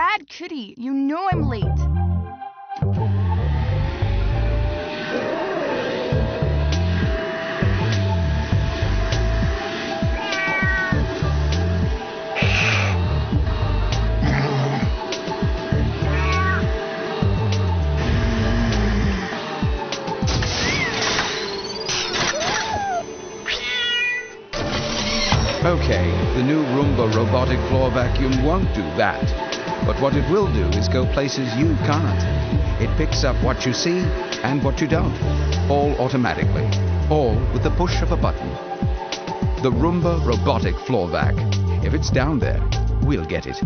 bad kitty. You know I'm late. Okay, the new Roomba robotic floor vacuum won't do that. But what it will do is go places you can't. It picks up what you see and what you don't, all automatically, all with the push of a button. The Roomba robotic floor vac. If it's down there, we'll get it.